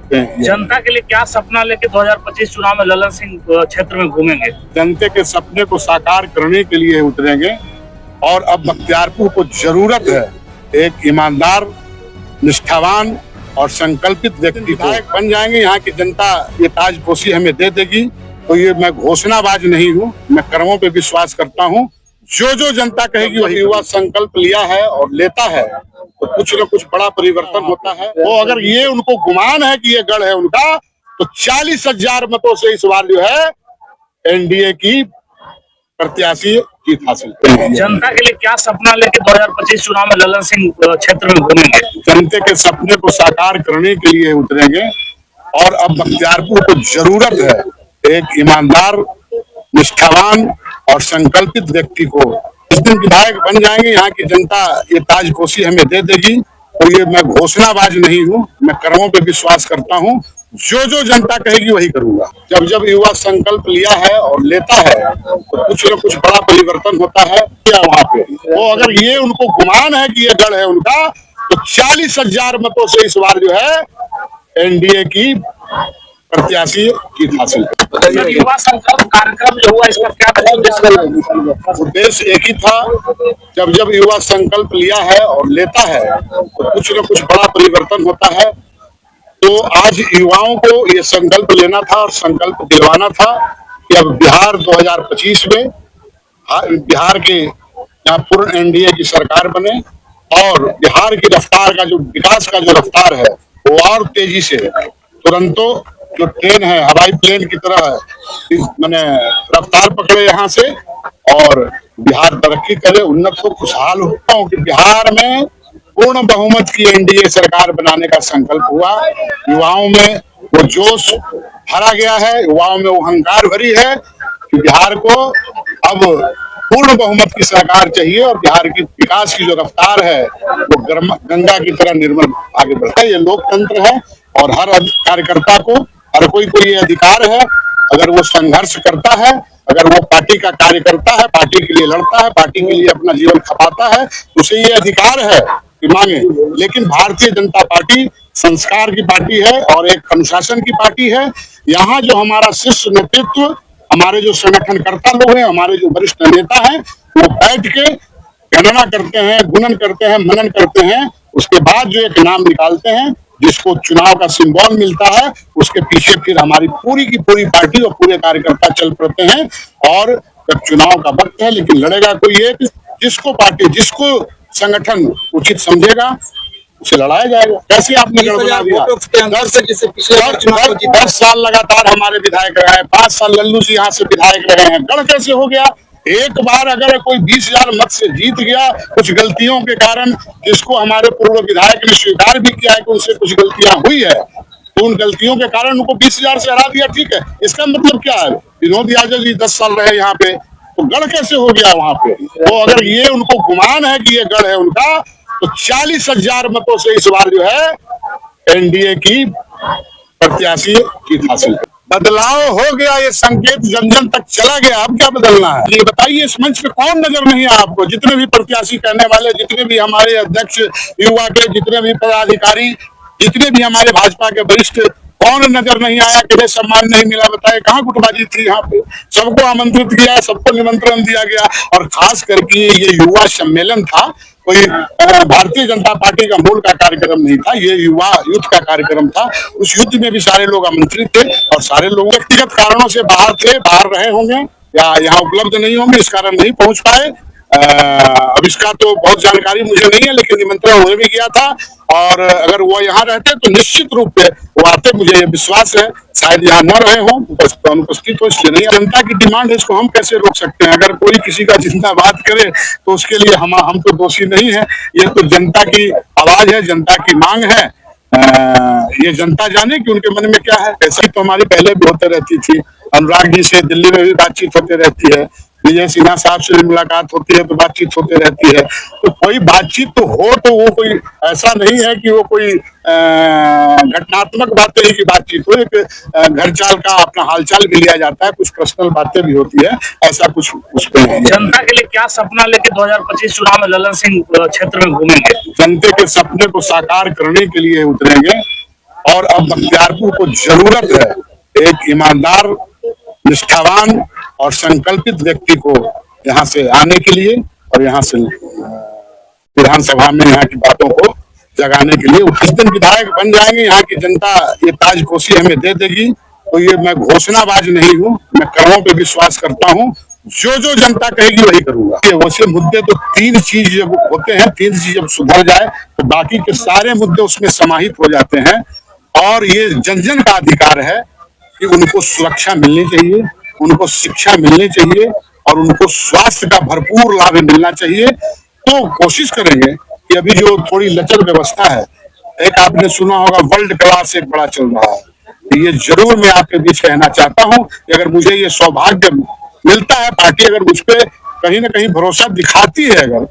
सकते हैं। जनता के लिए क्या सपना लेके 2025 चुनाव में ललन सिंह क्षेत्र में घूमेंगे? जनता के सपने को साकार करने के लिए उतरेंगे और अब बख्तियारपुर को जरूरत है एक ईमानदार, निष्ठावान और संकल्पित व्यक्ति। विधायक बन जाएंगे, यहाँ की जनता ये ताजपोशी हमें दे देगी। तो ये मैं घोषणाबाज नहीं हूँ, मैं कर्मों पे विश्वास करता हूँ। जो जनता कहेगी वही। युवा संकल्प लिया है और लेता है तो कुछ न कुछ बड़ा परिवर्तन होता है। वो अगर ये उनको गुमान है कि ये गढ़ है उनका, तो 40,000 मतों से इस बार जो है एनडीए की प्रत्याशी जीत हासिल करेंगे। जनता के लिए क्या सपना लेके 2025 चुनाव में ललन सिंह क्षेत्र में घूमेंगे? जनता के सपने को साकार करने के लिए उतरेंगे और अब बख्तियारपुर को जरूरत है एक ईमानदार, निष्ठावान और संकल्पित व्यक्ति को। जिस दिन विधायक बन जाएंगे, यहाँ की जनता ये ताजपोशी हमें दे देगी। तो ये मैं घोषणाबाज नहीं हूँ, मैं कर्मों पे विश्वास करता हूँ। जो जनता कहेगी वही करूंगा। जब युवा संकल्प लिया है और लेता है तो कुछ न कुछ बड़ा परिवर्तन होता है। क्या वहाँ पे वो अगर ये उनको गुमान है कि ये गढ़ है उनका, तो 40,000 मतों से इस बार जो है एनडीए की प्रत्याशी जीत हासिल करेंगे। युवा संकल्प कार्यक्रम जो हुआ, इसका क्या उद्देश्य एक ही था। जब युवा संकल्प लिया है और लेता है तो कुछ न कुछ बड़ा परिवर्तन होता है। तो आज युवाओं को ये संकल्प लेना था और संकल्प दिलवाना था कि अब बिहार 2025 में बिहार के यहाँ पूर्ण एनडीए की सरकार बने और बिहार की रफ्तार का जो विकास का जो रफ्तार है वो और तेजी से, तुरंतो जो ट्रेन है हवाई प्लेन की तरह मैंने रफ्तार पकड़े यहाँ से और बिहार तरक्की करे, उन्नत हो, खुशहाल हो। कि बिहार में पूर्ण बहुमत की एनडीए सरकार बनाने का संकल्प हुआ। युवाओं में वो जोश भरा गया है, युवाओं में वो अहंकार भरी है कि बिहार को अब पूर्ण बहुमत की सरकार चाहिए और बिहार की विकास की जो रफ्तार है वो गंगा की तरह निर्मल आगे बढ़ता है। ये लोकतंत्र है और हर कार्यकर्ता को, हर कोई ये अधिकार है, अगर वो संघर्ष करता है, अगर वो पार्टी का कार्यकर्ता है, पार्टी के लिए लड़ता है, पार्टी के लिए अपना जीवन खपाता है, उसे ये अधिकार है कि मांगे। लेकिन भारतीय जनता पार्टी संस्कार की पार्टी है और एक अनुशासन की पार्टी है। यहाँ जो हमारा शीर्ष नेतृत्व, हमारे जो संगठनकर्ता लोग हैं, हमारे जो वरिष्ठ नेता हैं, वो बैठ के गणना करते हैं, गुणन करते हैं, मनन करते हैं। उसके बाद जो एक नाम निकालते हैं जिसको चुनाव का सिंबल मिलता है, उसके पीछे फिर हमारी पूरी की पूरी पार्टी और पूरे कार्यकर्ता चल पड़ते हैं। और जब चुनाव का वक्त है, लेकिन लड़ेगा कोई एक, जिसको पार्टी, जिसको संगठन उचित समझेगा उसे लड़ाया जाएगा। कैसे आपने गड़बड़ा दिया? 10 साल लगातार हमारे विधायक रहे हैं, 5 साल लल्लू जी यहाँ से विधायक रहे हैं। गढ़ कैसे हो गया? एक बार अगर कोई 20,000 मत से जीत गया कुछ गलतियों के कारण, जिसको हमारे पूर्व विधायक ने स्वीकार भी किया है कि उनसे कुछ गलतियां हुई है, तो उन गलतियों के कारण उनको 20,000 से हरा दिया, ठीक है। इसका मतलब क्या है? विनोद यादव जी 10 साल रहे यहाँ पे, तो गढ़ कैसे हो गया वहां पे? तो अगर ये उनको गुमान है कि ये गढ़ है उनका, तो 40,000 मतों से इस बार जो है एनडीए की प्रत्याशी जीत हासिल करेंगे। बदलाव हो गया, ये संकेत जन जन तक चला गया। अब क्या बदलना है ये बताइए। इस मंच पे कौन नजर नहीं है आपको? जितने भी प्रत्याशी कहने वाले, जितने भी हमारे अध्यक्ष युवा के, जितने भी पदाधिकारी, जितने भी हमारे भाजपा के वरिष्ठ, कौन नजर नहीं आया? किन्हें सम्मान नहीं मिला? बताए कहाँ गुटबाजी थी यहाँ पे? सबको आमंत्रित किया, सबको निमंत्रण दिया गया। और खास करके ये युवा सम्मेलन था, कोई भारतीय जनता पार्टी का मूल का कार्यक्रम नहीं था, ये युवा युद्ध का कार्यक्रम था। उस युद्ध में भी सारे लोग आमंत्रित थे और सारे लोग व्यक्तिगत कारणों से बाहर थे, बाहर रहे होंगे या यहाँ उपलब्ध नहीं होंगे, इस कारण नहीं पहुंच पाए। अब इसका तो बहुत जानकारी मुझे नहीं है, लेकिन निमंत्रण उन्हें भी किया था। और अगर वो यहाँ रहते तो निश्चित रूप से वो आते, मुझे विश्वास है। शायद यहाँ न रहे हो, अनुपस्थित हो, इसलिए नहीं। जनता की डिमांड है, इसको हम कैसे रोक सकते हैं? अगर कोई किसी का जिंदाबाद करे तो उसके लिए हम तो दोषी नहीं है। ये तो जनता की आवाज है, जनता की मांग है। ये जनता जाने कि उनके मन में क्या है। ऐसी तो हमारी पहले भी होते रहती थी, अनुराग जी से दिल्ली में भी बातचीत होती रहती है, विजय सिन्हा साहब से मुलाकात होती है तो बातचीत होती रहती है। तो कोई बातचीत तो हो, तो वो कोई ऐसा नहीं है कि वो कोई घटनात्मक बातें ही की बातचीत हो। एक घर चाल का अपना हालचाल भी लिया जाता है, कुछ पर्सनल बातें भी होती है, ऐसा कुछ उस पर। जनता के लिए क्या सपना लेके 2025 चुनाव में ललन सिंह क्षेत्र में घूमेंगे? जनता के सपने को साकार करने के लिए उतरेंगे और अब बख्तियारपुर को जरूरत है एक ईमानदार, निष्ठावान और संकल्पित व्यक्ति को यहाँ से आने के लिए और यहाँ से विधानसभा में यहाँ की बातों को जगाने के लिए। जिस दिन विधायक बन जाएंगे, यहाँ की जनता ये ताजपोशी हमें दे देगी। तो ये मैं घोषणाबाज नहीं हूँ, मैं कर्मों पे विश्वास करता हूँ। जो जनता कहेगी वही करूंगा। ये वैसे मुद्दे तो तीन चीज जब होते हैं, तीन चीज जब सुधर जाए तो बाकी के सारे मुद्दे उसमें समाहित हो जाते हैं। और ये जन जन का अधिकार है कि उनको सुरक्षा मिलनी चाहिए, उनको शिक्षा मिलनी चाहिए और उनको स्वास्थ्य का भरपूर लाभ मिलना चाहिए। तो कोशिश करेंगे कि अभी जो थोड़ी लचर व्यवस्था है, एक आपने सुना होगा वर्ल्ड क्लास एक बड़ा चल रहा है, ये जरूर मैं आपके बीच कहना चाहता हूं कि अगर मुझे ये सौभाग्य मिलता है, पार्टी अगर मुझ पे कहीं ना कहीं भरोसा दिखाती है, अगर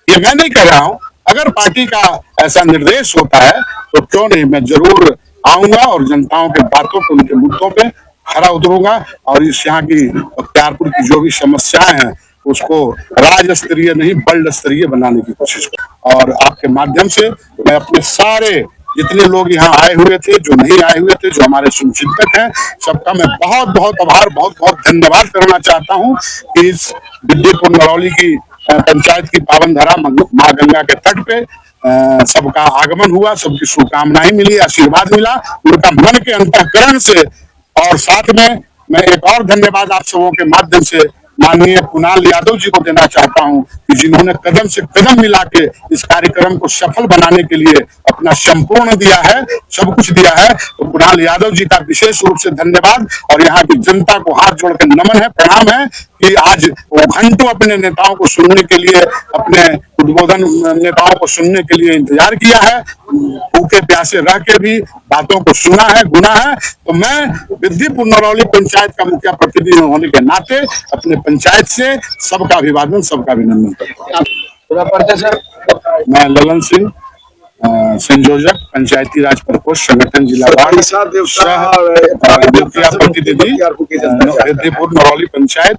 ये मैं नहीं कह रहा हूं, अगर पार्टी का ऐसा निर्देश होता है तो क्यों नहीं, मैं जरूर आऊंगा और जनताओं के बातों को, उनके मुद्दों पे खरा उतरूंगा और इस यहाँ की बख्तियारपुर की जो भी समस्याएं हैं उसको राज्य स्तरीय नहीं वर्ल्ड स्तरीय बनाने की कोशिश करूं। और आपके माध्यम से मैं अपने सारे जितने लोग यहाँ आए हुए थे, जो नहीं आए हुए थे, जो हमारे शुभचिंतक हैं, सबका मैं बहुत बहुत आभार, बहुत बहुत धन्यवाद करना चाहता हूँ कि इस विद्यपुर नरौली की पंचायत की पावन धरा माँ गंगा के तट पे सबका आगमन हुआ, सबकी शुभकामनाएं मिली, आशीर्वाद मिला उनका मन के अंतःकरण से। और साथ में मैं एक और धन्यवाद आप सबों के माध्यम से माननीय कुणाल यादव जी को देना चाहता हूं कि जिन्होंने कदम से कदम मिला के इस कार्यक्रम को सफल बनाने के लिए अपना संपूर्ण दिया है, सब कुछ दिया है। तो कुणाल यादव जी का विशेष रूप से धन्यवाद और यहाँ की जनता को हाथ जोड़कर नमन है, प्रणाम है कि आज वो घंटों अपने नेताओं को सुनने के लिए, अपने उद्बोधन नेताओं को सुनने के लिए इंतजार किया है, भूखे प्यासे रह के भी बातों को सुना है, गुना है। तो मैं विद्यपुर नरौली पंचायत का मुखिया प्रतिनिधि होने के नाते अपने पंचायत से सबका अभिवादन, सबका अभिनंदन करता हूँ। मैं ललन सिंह, संयोजक पंचायती राज प्रकोष्ठ संगठन जिला मुखिया प्रतिनिधि विद्यपुर नरौली पंचायत।